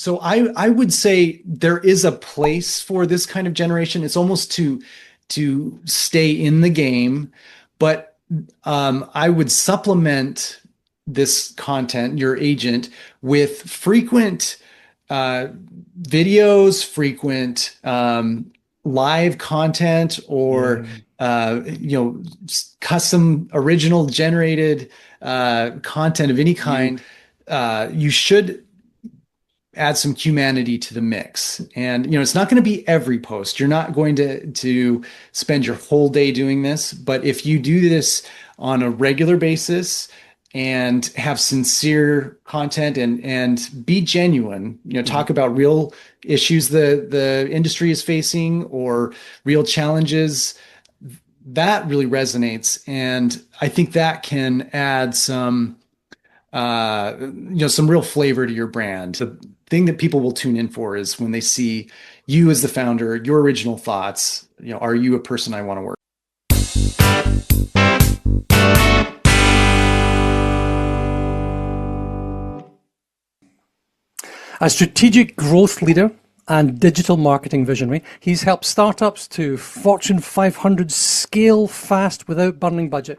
So I would say there is a place for this kind of generation. It's almost to stay in the game, but I would supplement this content, your agent, with frequent uh, videos, frequent live content, or Yeah. custom original generated content of any kind. You should add some humanity to the mix. And it's not going to be every post. You're not going to spend your whole day doing this, but if you do this on a regular basis and have sincere content and be genuine, talk about real issues the industry is facing or real challenges, that really resonates. And I think that can add some real flavor to your brand. The thing that people will tune in for is when they see you as the founder, your original thoughts. Are you a person I want to work A strategic growth leader and digital marketing visionary, he's helped startups to Fortune 500 scale fast without burning budget.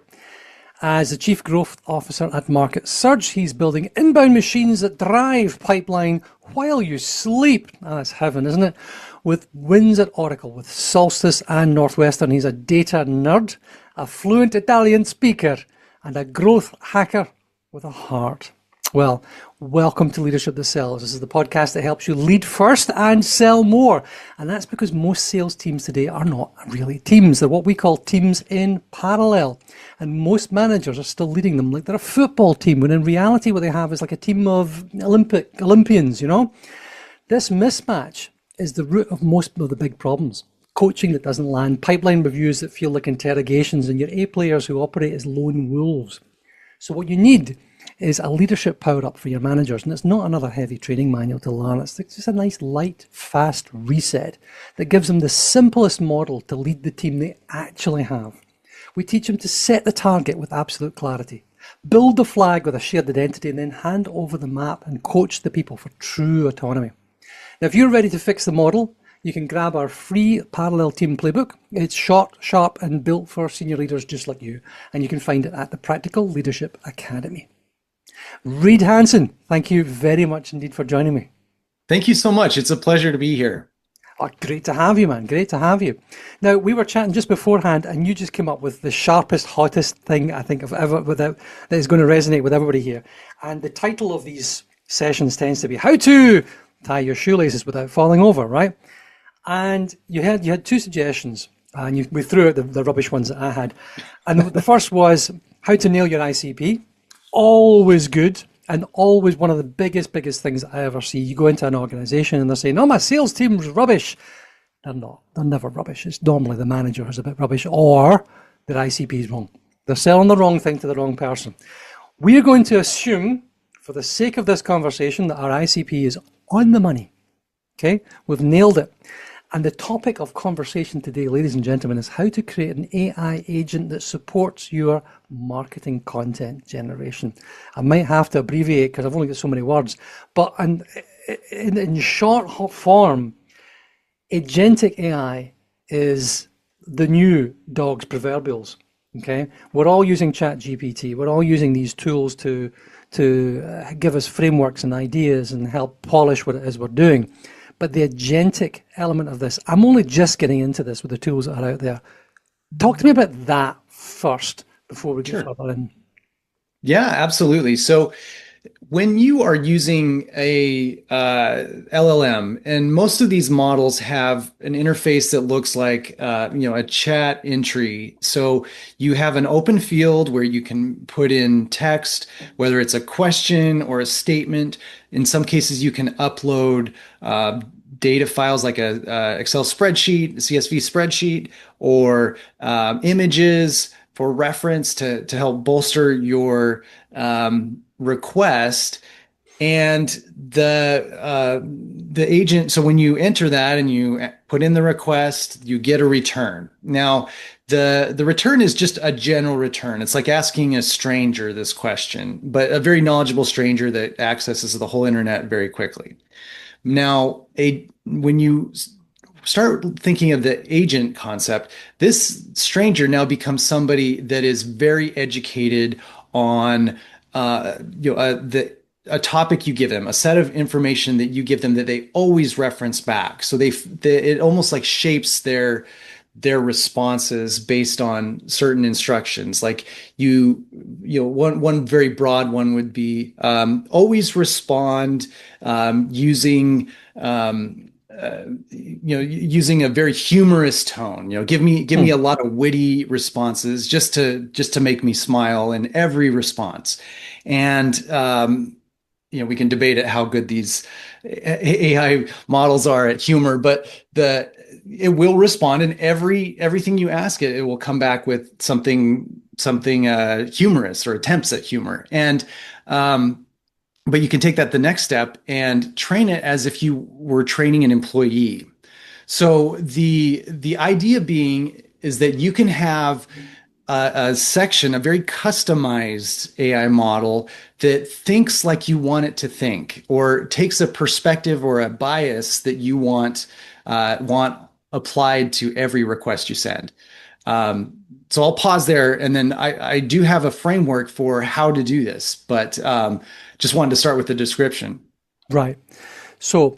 As the Chief Growth Officer at Market Surge, he's building inbound machines that drive pipeline while you sleep. Oh, that's heaven, isn't it? With wins at Oracle, with Solstice and Northwestern. He's a data nerd, a fluent Italian speaker, and a growth hacker with a heart. Well, welcome to Leadership That Sells. This is the podcast that helps you lead first and sell more. And that's because most sales teams today are not really teams. They're what we call teams in parallel. And most managers are still leading them like they're a football team, when in reality what they have is like a team of Olympians, This mismatch is the root of most of the big problems. Coaching that doesn't land, pipeline reviews that feel like interrogations, and your A players who operate as lone wolves. So what you need is a leadership power-up for your managers. And it's not another heavy training manual to learn. It's just a nice, light, fast reset that gives them the simplest model to lead the team they actually have. We teach them to set the target with absolute clarity, build the flag with a shared identity, and then hand over the map and coach the people for true autonomy. Now, if you're ready to fix the model, you can grab our free parallel team playbook. It's short, sharp, and built for senior leaders just like you. And you can find it at the Practical Leadership Academy. Reed Hansen, thank you very much indeed for joining me. Thank you so much. It's a pleasure to be here. Oh, great to have you, man. Great to have you. Now, we were chatting just beforehand, and you just came up with the sharpest, hottest thing I think I've ever that is going to resonate with everybody here. And the title of these sessions tends to be "How to Tie Your Shoelaces Without Falling Over," right? And you had two suggestions, and we threw out the rubbish ones that I had. And the first was how to nail your ICP. Always good, and always one of the biggest things I ever see. You go into an organization and they're saying, "Oh, my sales team's rubbish." They're not. They're never rubbish. It's normally the manager who's a bit rubbish, or their ICP is wrong. They're selling the wrong thing to the wrong person. We are going to assume, for the sake of this conversation, that our ICP is on the money. Okay, we've nailed it. And the topic of conversation today, ladies and gentlemen, is how to create an AI agent that supports your marketing content generation. I might have to abbreviate because I've only got so many words, but in short form, Agentic AI is the new dog's proverbials. Okay, we're all using ChatGPT. We're all using these tools to give us frameworks and ideas and help polish what it is we're doing. But the agentic element of this, I'm only just getting into this with the tools that are out there. Talk to me about that first before we get further in. Yeah, absolutely. So when you are using a LLM, and most of these models have an interface that looks like a chat entry. So you have an open field where you can put in text, whether it's a question or a statement. In some cases, you can upload data files like a Excel spreadsheet, CSV spreadsheet, or images for reference to help bolster your request. And the agent, so when you enter that and you put in the request, you get a return. Now, the return is just a general return. It's like asking a stranger this question, but a very knowledgeable stranger that accesses the whole internet very quickly. Now, when you start thinking of the agent concept, this stranger now becomes somebody that is very educated on the a topic you give them, a set of information that you give them that they always reference back. So it almost like shapes their responses based on certain instructions. Like one very broad one would be always respond using using a very humorous tone. Give me a lot of witty responses just to make me smile in every response. And we can debate how good these AI models are at humor, but it will respond, and everything you ask it will come back with something humorous or attempts at humor. And but you can take that the next step and train it as if you were training an employee. So the idea being is that you can have a section, a very customized AI model that thinks like you want it to think, or takes a perspective or a bias that you want applied to every request you send. So I'll pause there, and then I do have a framework for how to do this, but just wanted to start with the description. Right. So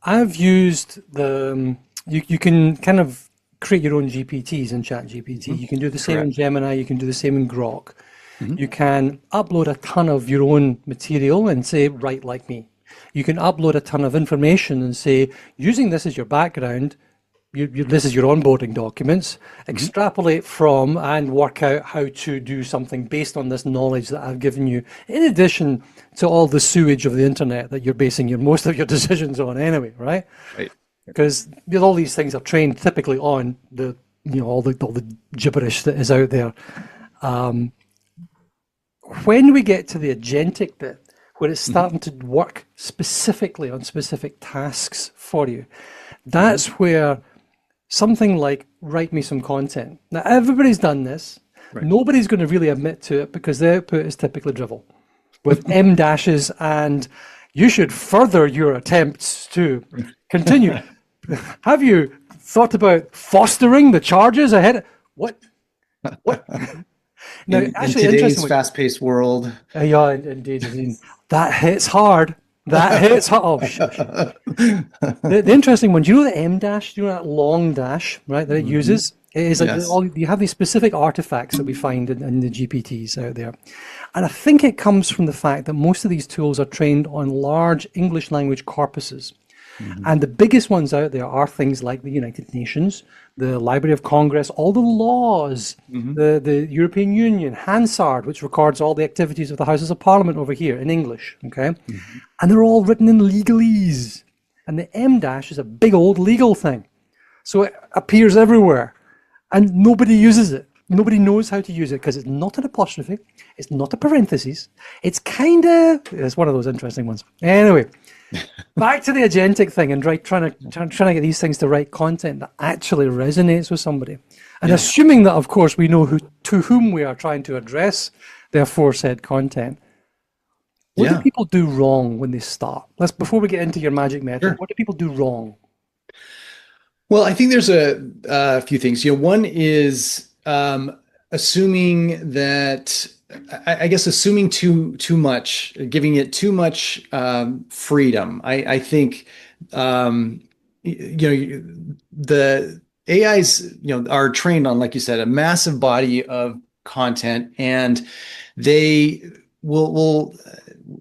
I've used you can kind of create your own GPTs in ChatGPT. Mm-hmm. You can do the same in Correct. Gemini. You can do the same in Grok. Mm-hmm. You can upload a ton of your own material and say, write like me. You can upload a ton of information and say, using this as your background, this is your onboarding documents, extrapolate from and work out how to do something based on this knowledge that I've given you, in addition to all the sewage of the internet that you're basing most of your decisions on anyway, right? Right. Because all these things are trained typically on all the gibberish that is out there. When we get to the agentic bit, where it's starting to work specifically on specific tasks for you, that's where something like write me some content. Now, everybody's done this. Right. Nobody's going to really admit to it because the output is typically drivel with M dashes, and you should further your attempts to continue. Have you thought about fostering the charges ahead? What? Now, In actually, today's interestingly, fast-paced world. yeah, indeed, that hits hard. That hits hard. Oh, shush. The interesting one, do you know the M dash? Do you know that long dash, right, that it uses? It is like Yes. you have these specific artifacts that we find in the GPTs out there. And I think it comes from the fact that most of these tools are trained on large English language corpuses. And the biggest ones out there are things like the United Nations, the Library of Congress, all the laws, the European Union, Hansard, which records all the activities of the Houses of Parliament over here in English, okay? And they're all written in legalese. And the M dash is a big old legal thing. So it appears everywhere, and nobody uses it. Nobody knows how to use it because it's not an apostrophe, it's not a parenthesis. It's one of those interesting ones. Anyway, back to the agentic thing and trying to get these things to write content that actually resonates with somebody. And assuming that, of course, we know to whom we are trying to address their aforesaid content. What do people do wrong when they start? Before we get into your magic method, what do people do wrong? Well, I think there's a few things. One is assuming that, I guess, assuming too much, giving it too much freedom. I think the AIs are trained on, like you said, a massive body of content, and they will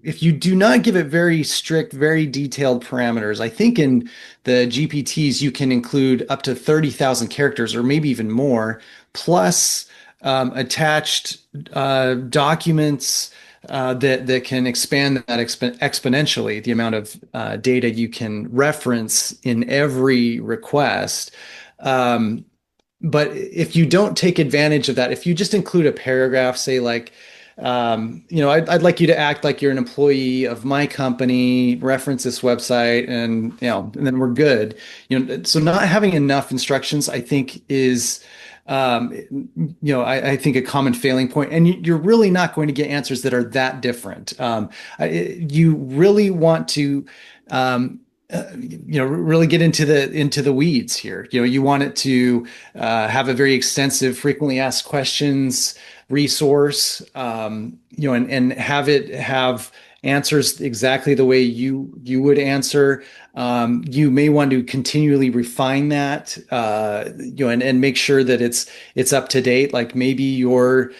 if you do not give it very strict, very detailed parameters. I think in the GPTs you can include up to 30,000 characters or maybe even more, plus attached documents that can expand that exponentially, the amount of data you can reference in every request. But if you don't take advantage of that, if you just include a paragraph, say like, I'd like you to act like you're an employee of my company, reference this website, and then we're good. So not having enough instructions, I think, is I think a common failing point, and you're really not going to get answers that are that different. You really want to really get into the weeds here. You want it to have a very extensive, frequently asked questions resource, and have it have answers exactly the way you would answer. You may want to continually refine that, and make sure that it's up to date. Like maybe your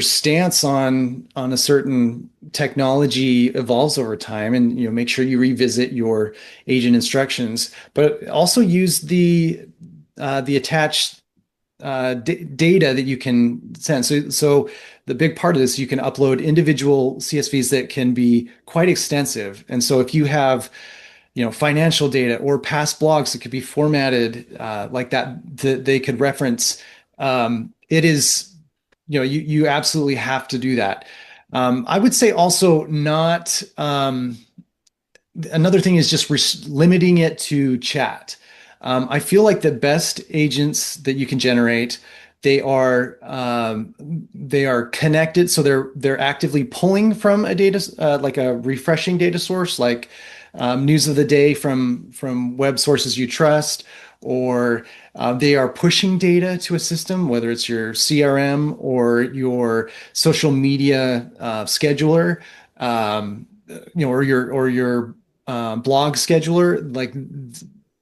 stance on a certain technology evolves over time, and make sure you revisit your agent instructions, but also use the attached data that you can send. So the big part of this, you can upload individual CSVs that can be quite extensive. And so if you have financial data or past blogs that could be formatted like that they could reference, it is, you absolutely have to do that. I would say also not. Another thing is just limiting it to chat. I feel like the best agents that you can generate, they are connected, so they're actively pulling from a data, like a refreshing data source, like news of the day from web sources you trust, or they are pushing data to a system, whether it's your CRM or your social media scheduler, or your blog scheduler. Like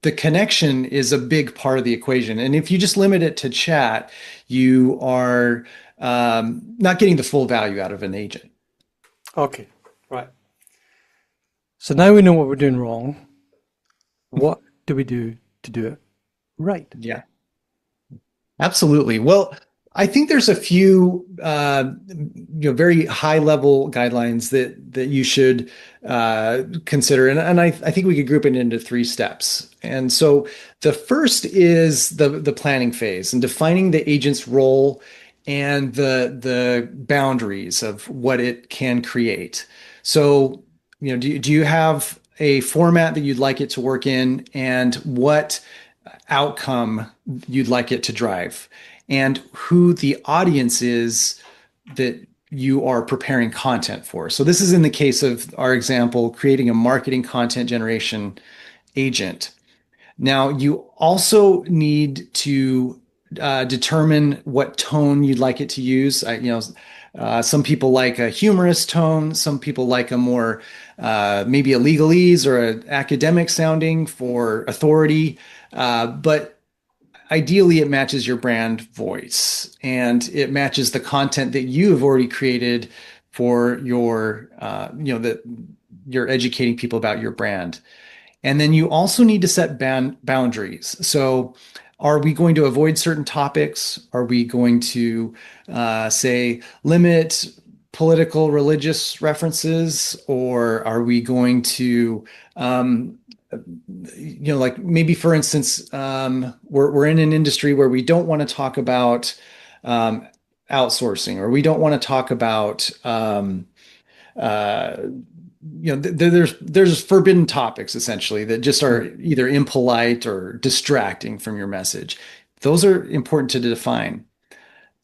the connection is a big part of the equation. And if you just limit it to chat, you are not getting the full value out of an agent. Okay, right. So now we know what we're doing wrong. What do we do to do it right? Yeah. Absolutely. Well, I think there's a few very high level guidelines that you should consider, and I think we could group it into three steps. And so the first is the planning phase and defining the agent's role and the boundaries of what it can create. So, do you have a format that you'd like it to work in, and what outcome you'd like it to drive, and who the audience is that you are preparing content for? So this is in the case of our example, creating a marketing content generation agent. Now, you also need to determine what tone you'd like it to use. Some people like a humorous tone. Some people like a more maybe a legalese or an academic sounding for authority. But ideally, it matches your brand voice and it matches the content that you have already created for that you're educating people about your brand. And then you also need to set boundaries. So, are we going to avoid certain topics? Are we going to say limit political, religious references? Or are we going to, like maybe for instance, we're in an industry where we don't want to talk about um, outsourcing, or we don't want to talk about uh, there's forbidden topics essentially that just are either impolite or distracting from your message. Those are important to define.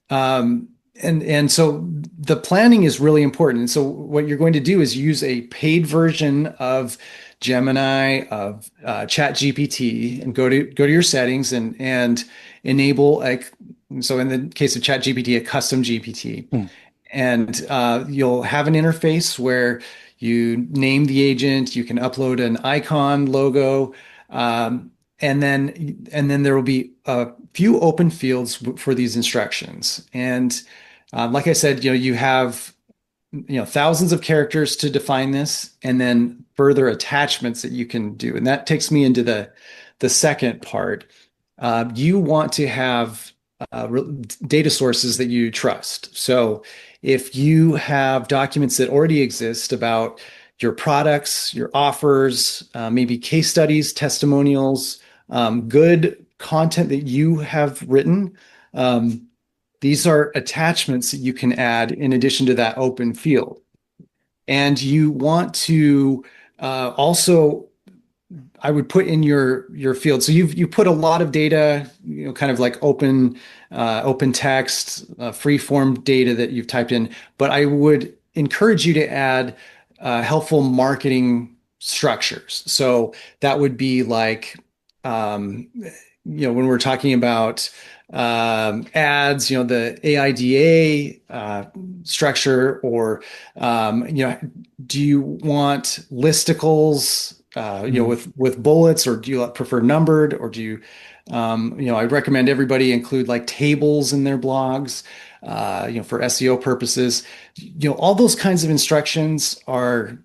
And so the planning is really important. And so what you're going to do is use a paid version of Gemini, of ChatGPT, and go to your settings and enable, like, so in the case of ChatGPT, a custom GPT. Hmm. And you'll have an interface where you name the agent, you can upload an icon, logo, and then there will be a few open fields for these instructions. And like I said, you have thousands of characters to define this, and then further attachments that you can do. And that takes me into the second part. You want to have data sources that you trust. So if you have documents that already exist about your products, your offers, maybe case studies, testimonials, good content that you have written, these are attachments that you can add in addition to that open field. And you want to also, I would put in your field. So you put a lot of data, kind of like open text, free form data that you've typed in. But I would encourage you to add helpful marketing structures. So that would be like, um, when we're talking about ads, the AIDA structure, or do you want listicles, with bullets, or do you prefer numbered, or do you, I recommend everybody include like tables in their blogs, for SEO purposes. All those kinds of instructions are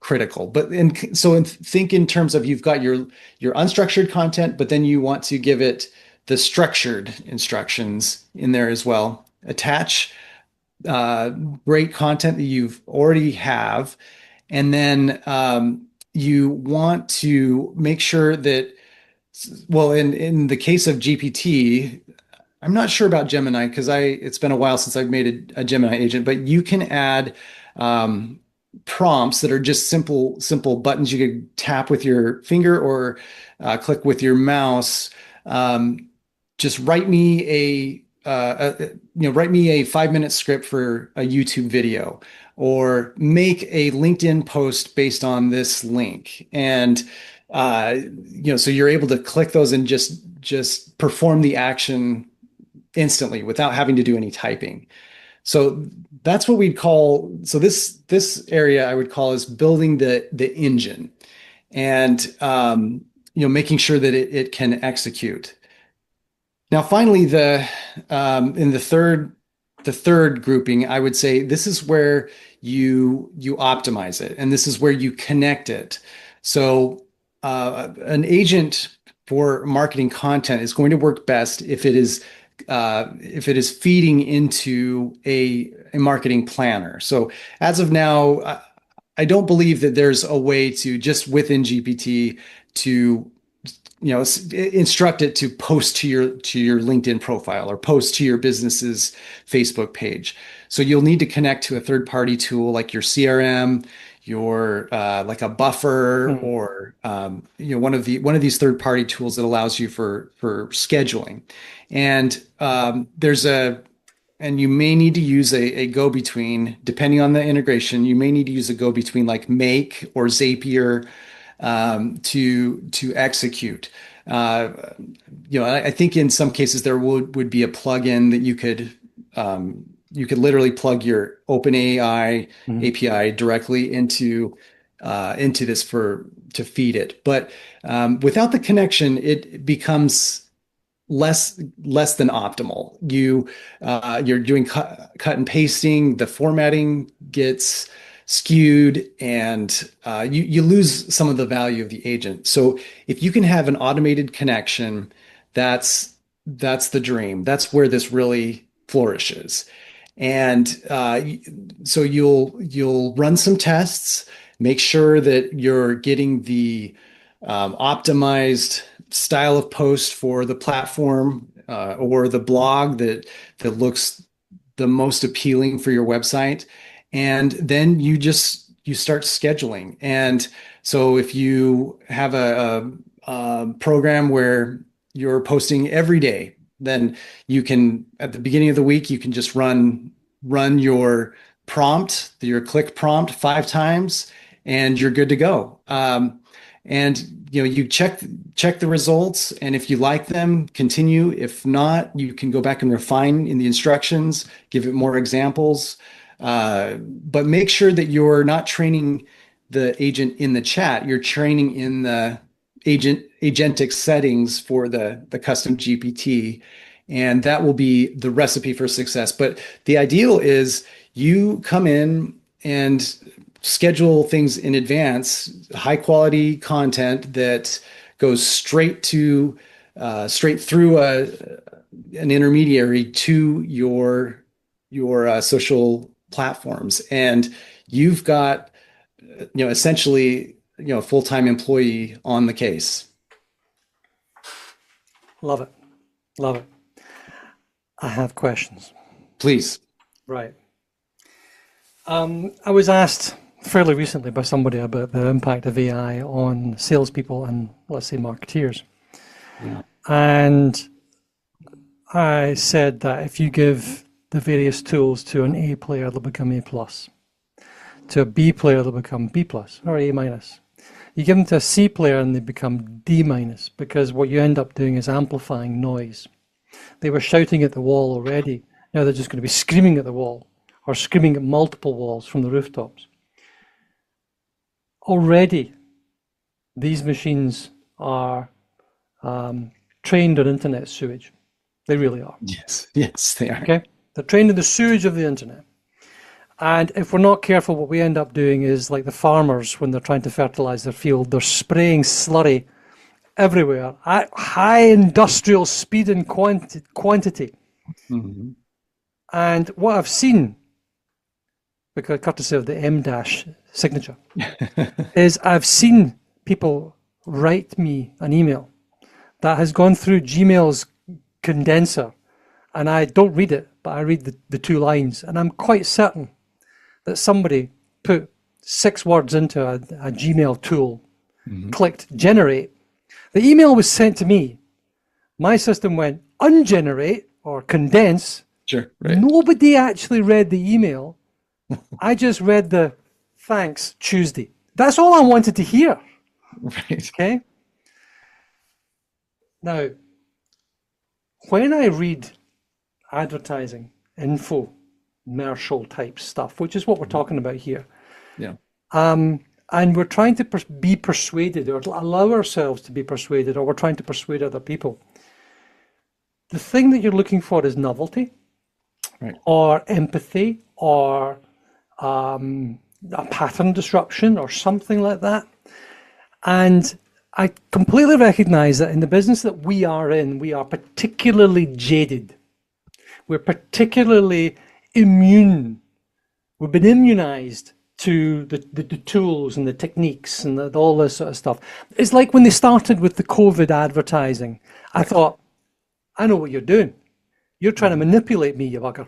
critical. But think in terms of, you've got your unstructured content, but then you want to give it the structured instructions in there as well. Attach great content that you've already have, and then you want to make sure that, well, in the case of GPT, I'm not sure about Gemini because it's been a while since I've made a Gemini agent, but you can add um, prompts that are just simple buttons you could tap with your finger, or click with your mouse. Um, just write me a 5-minute script for a YouTube video, or make a LinkedIn post based on this link. And so you're able to click those and just perform the action instantly without having to do any typing. So that's what we'd call, so this area I would call is building the engine, and making sure that it can execute. Now, finally, in the third grouping, I would say this is where you optimize it, and this is where you connect it. So, an agent for marketing content is going to work best if it is feeding into a marketing planner. So, as of now, I don't believe that there's a way to just within GPT to instruct it to post to your LinkedIn profile, or post to your business's Facebook page. So you'll need to connect to a third party tool like your CRM, your like a buffer, Hmm. or one of these third party tools that allows you for scheduling. And you may need to use a go-between, depending on the integration. You may need to use a go-between like Make or Zapier, to execute. Uh, I think in some cases there would be a plugin that you could literally plug your OpenAI Mhm. API directly into this to feed it. But without the connection, it becomes less than optimal. You're doing cut and pasting. The formatting gets skewed, and you lose some of the value of the agent. So if you can have an automated connection, that's the dream. That's where this really flourishes. And so you'll run some tests, make sure that you're getting the optimized style of post for the platform, or the blog that looks the most appealing for your website. And then you start scheduling. And so if you have a program where you're posting every day, then you can, at the beginning of the week, you can just run your click prompt 5 times, and you're good to go. And you check the results, and if you like them, continue. If not, you can go back and refine in the instructions, give it more examples. But make sure that you're not training the agent in the chat. You're training in the agentic settings for the custom GPT, and that will be the recipe for success. But the ideal is you come in and schedule things in advance, high quality content that goes straight through an intermediary to your social platforms, and you've got essentially a full-time employee on the case. Love it. Love it. I have questions. Please. Right. I was asked fairly recently by somebody about the impact of AI on salespeople and, let's say, marketeers. Yeah. And I said that if you give the various tools to an A player, they'll become A plus. To a B player, they'll become B plus or A minus. You give them to a C player and they become D minus because what you end up doing is amplifying noise. They were shouting at the wall already. Now they're just going to be screaming at the wall or screaming at multiple walls from the rooftops. Already, these machines are trained on internet sewage. They really are. Yes, yes, they are. Okay? They're trained in the sewage of the internet. And if we're not careful, what we end up doing is like the farmers when they're trying to fertilize their field, they're spraying slurry everywhere at high industrial speed and quantity. Mm-hmm. And what I've seen, because courtesy of the M dash signature, is I've seen people write me an email that has gone through Gmail's condenser, and I don't read it, but I read the 2 lines, and I'm quite certain that somebody put 6 words into a Gmail tool, clicked generate. The email was sent to me. My system went ungenerate or condense. Sure, right. Nobody actually read the email. I just read the thanks Tuesday. That's all I wanted to hear. Right. Okay. Now, when I read advertising, infomercial type stuff, which is what we're talking about here, Yeah. and we're trying to be persuaded or allow ourselves to be persuaded, or we're trying to persuade other people, the thing that you're looking for is novelty, Right. or empathy, or a pattern disruption, or something like that. And I completely recognize that in the business that we are in, we are particularly jaded. We're particularly immune. We've been immunized to the tools and the techniques and all this sort of stuff. It's like when they started with the COVID advertising. I thought, I know what you're doing. You're trying to manipulate me, you bugger.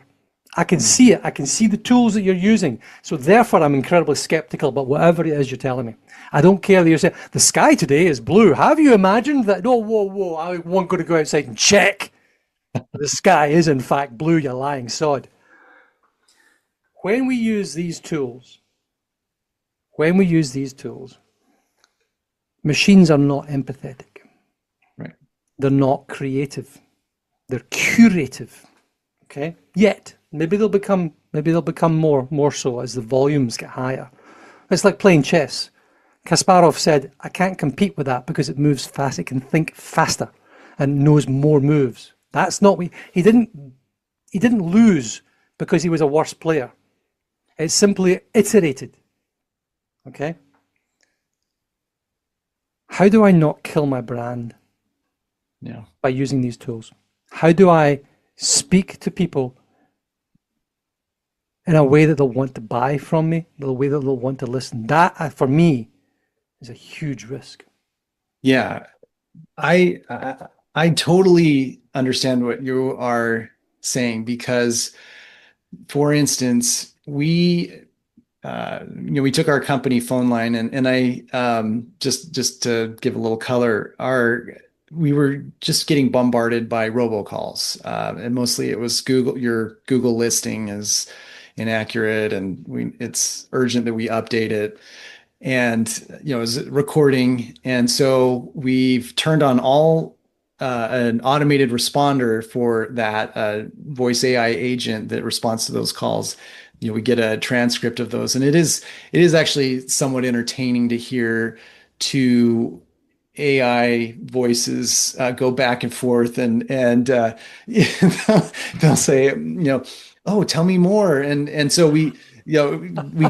I can see it. I can see the tools that you're using. So therefore, I'm incredibly skeptical about whatever it is you're telling me. I don't care that you're saying, the sky today is blue. Have you imagined that? No, whoa, I won't go to go outside and check. The sky is in fact blue, you lying sod. When we use these tools, machines are not empathetic. Right. They're not creative. They're curative. Okay? Yet, maybe they'll become more so as the volumes get higher. It's like playing chess. Kasparov said, I can't compete with that because it moves fast. It can think faster and knows more moves. That's not he didn't lose because he was a worse player. It simply iterated. Okay? How do I not kill my brand? Yeah. By using these tools? How do I speak to people in a way that they'll want to buy from me, the way that they'll want to listen? That, for me, is a huge risk. Yeah. I totally understand what you are saying because, for instance, we took our company phone line and I just to give a little color, we were just getting bombarded by robocalls, and mostly it was your Google listing is inaccurate, and it's urgent that we update it. And it was recording, and so we've turned on all an automated responder for that voice AI agent that responds to those calls. We get a transcript of those, and it is actually somewhat entertaining to hear two AI voices go back and forth, and they'll say, oh, tell me more, and so we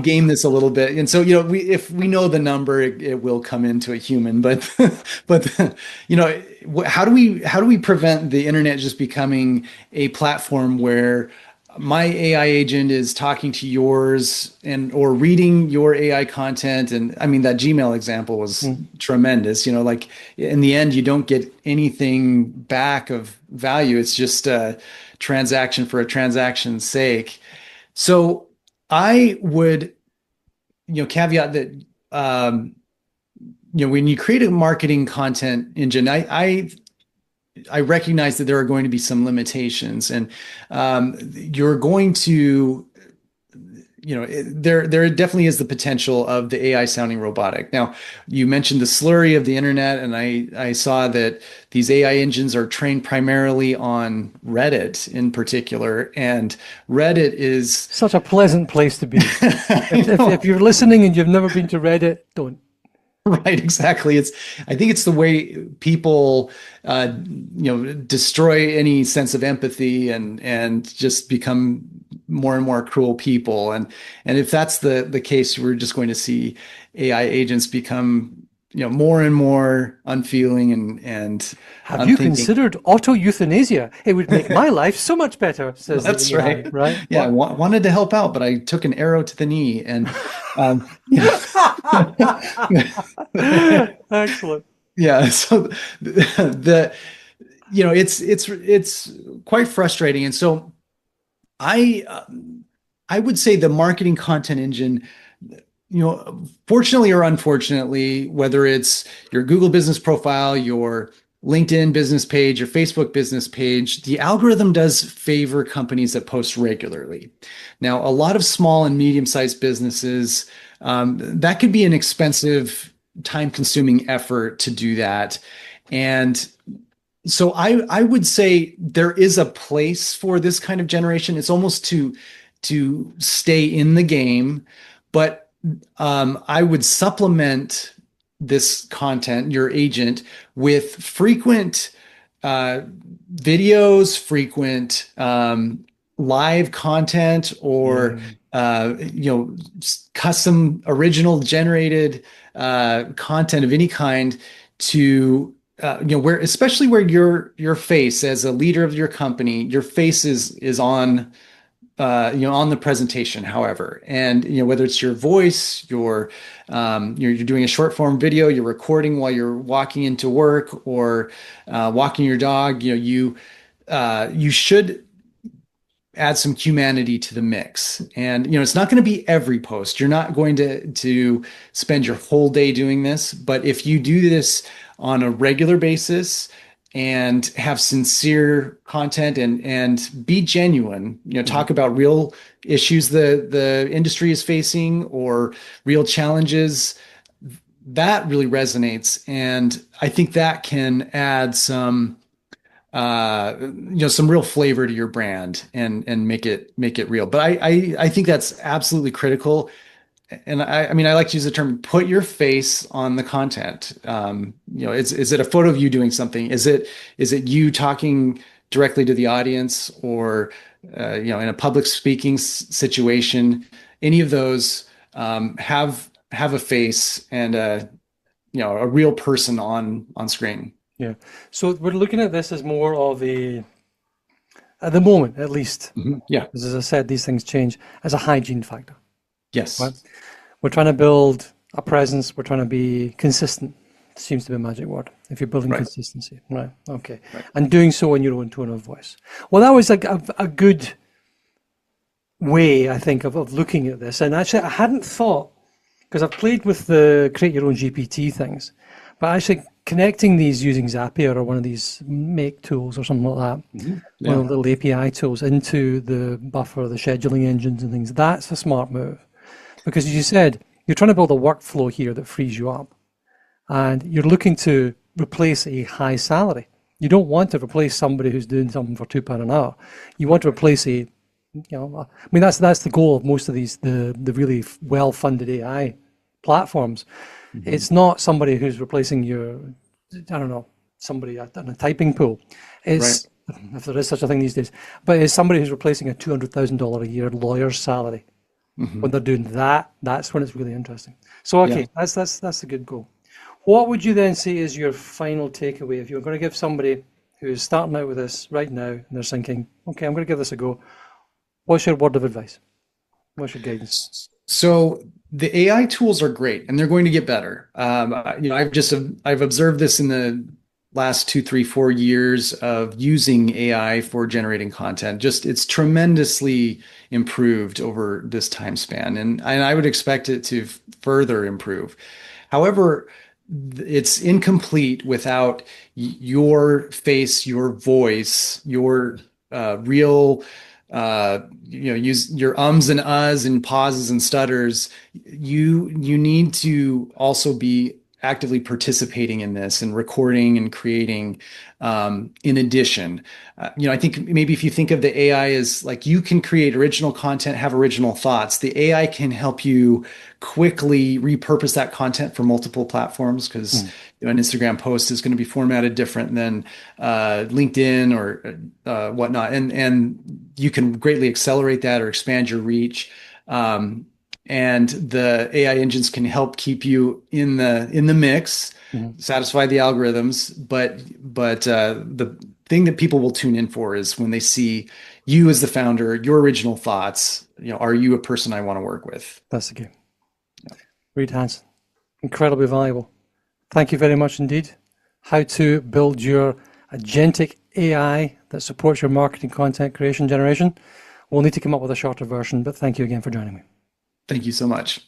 game this a little bit, and so if we know the number, it will come into a human, but but how do we prevent the internet just becoming a platform where my AI agent is talking to yours or reading your AI content? And I mean, that Gmail example was tremendous. Like in the end, you don't get anything back of value. It's just a transaction for a transaction's sake. So I would, caveat that, when you create a marketing content engine, I recognize that there are going to be some limitations, and you're going to there definitely is the potential of the AI sounding robotic. Now, you mentioned the slurry of the internet, and I saw that these AI engines are trained primarily on Reddit in particular, and Reddit is Such a pleasant place to be. I If know. you're listening and you've never been to Reddit, don't. Right, exactly. I think it's the way people, destroy any sense of empathy and just become more and more cruel people. And if that's the case, we're just going to see AI agents become, more and more unfeeling and Have you unthinking. considered auto euthanasia? It would make my life so much better, says That's the AI, right. right? Yeah, I What? wanted to help out, but I took an arrow to the knee, and you know. Excellent. Yeah, so the it's quite frustrating, and so I I would say the marketing content engine, fortunately or unfortunately, whether it's your Google business profile, your LinkedIn business page, your Facebook business page, the algorithm does favor companies that post regularly. Now, a lot of small and medium-sized businesses, that could be an expensive, time-consuming effort to do that. And so I would say there is a place for this kind of generation. It's almost to stay in the game, but I would supplement this content, your agent, with frequent uh, videos, frequent live content, or Yeah. custom original generated content of any kind to where especially where your face as a leader of your company, your face is on on the presentation, however, and whether it's your voice, you're doing a short form video, you're recording while you're walking into work or walking your dog, you should add some humanity to the mix. And it's not going to be every post. You're not going to spend your whole day doing this, but if you do this on a regular basis and have sincere content and be genuine, Mhm. talk about real issues the industry is facing or real challenges, that really resonates. And I think that can add some real flavor to your brand and make it real. But I think that's absolutely critical. And I mean, I like to use the term put your face on the content. Is it a photo of you doing something? Is it you talking directly to the audience, or in a public speaking situation? Any of those have a face and a real person on screen. Yeah. So we're looking at this as more of at the moment, at least, Yeah. because as I said, these things change, as a hygiene factor, right? Yes. We're trying to build a presence. We're trying to be consistent. Seems to be a magic word. If you're building Right. consistency, right? Okay, Right. and doing so in your own tone of voice. Well, that was like a good way, I think, of looking at this. And actually, I hadn't thought because I've played with the create your own GPT things, but actually connecting these using Zapier or one of these make tools or something like that, one Yeah. of the little API tools into the buffer, the scheduling engines and things. That's a smart move because, as you said, you're trying to build a workflow here that frees you up, and you're looking to replace a high salary. You don't want to replace somebody who's doing something for £2 an hour. You want to replace I mean, that's the goal of most of these the really well-funded AI platforms. Mhm. It's not somebody who's replacing your, I don't know, somebody in a typing pool. Right. It's, if there is such a thing these days, but it's somebody who's replacing a $200,000 a year lawyer's salary. When Mhm. they're doing that, that's when it's really interesting. So, Yeah. okay, that's a good goal. What would you then say is your final takeaway if you were going to give somebody who is starting out with this right now and they're thinking, okay, I'm going to give this a go. What's your word of advice? What's your guidance? So the AI tools are great, and they're going to get better. I've observed this in the last 2, 3, 4 years of using AI for generating content. Just it's tremendously improved over this time span, and I would expect it to further improve. However, it's incomplete without your face, your voice, your real use your ums and uhs and pauses and stutters. You need to also be actively participating in this and recording and creating. In addition, I think maybe if you think of the AI as like you can create original content, have original thoughts, the AI can help you quickly repurpose that content for multiple platforms because Mm. an Instagram post is going to be formatted different than LinkedIn or whatnot, and you can greatly accelerate that or expand your reach. And the AI engines can help keep you in the mix, Mhm. satisfy the algorithms, but the thing that people will tune in for is when they see you as the founder, your original thoughts. Are you a person I want to work with? That's the game. Reed Hansen, incredibly valuable. Thank you very much indeed. How to build your agentic AI that supports your marketing content creation generation. We'll need to come up with a shorter version, but thank you again for joining me. Thank you so much.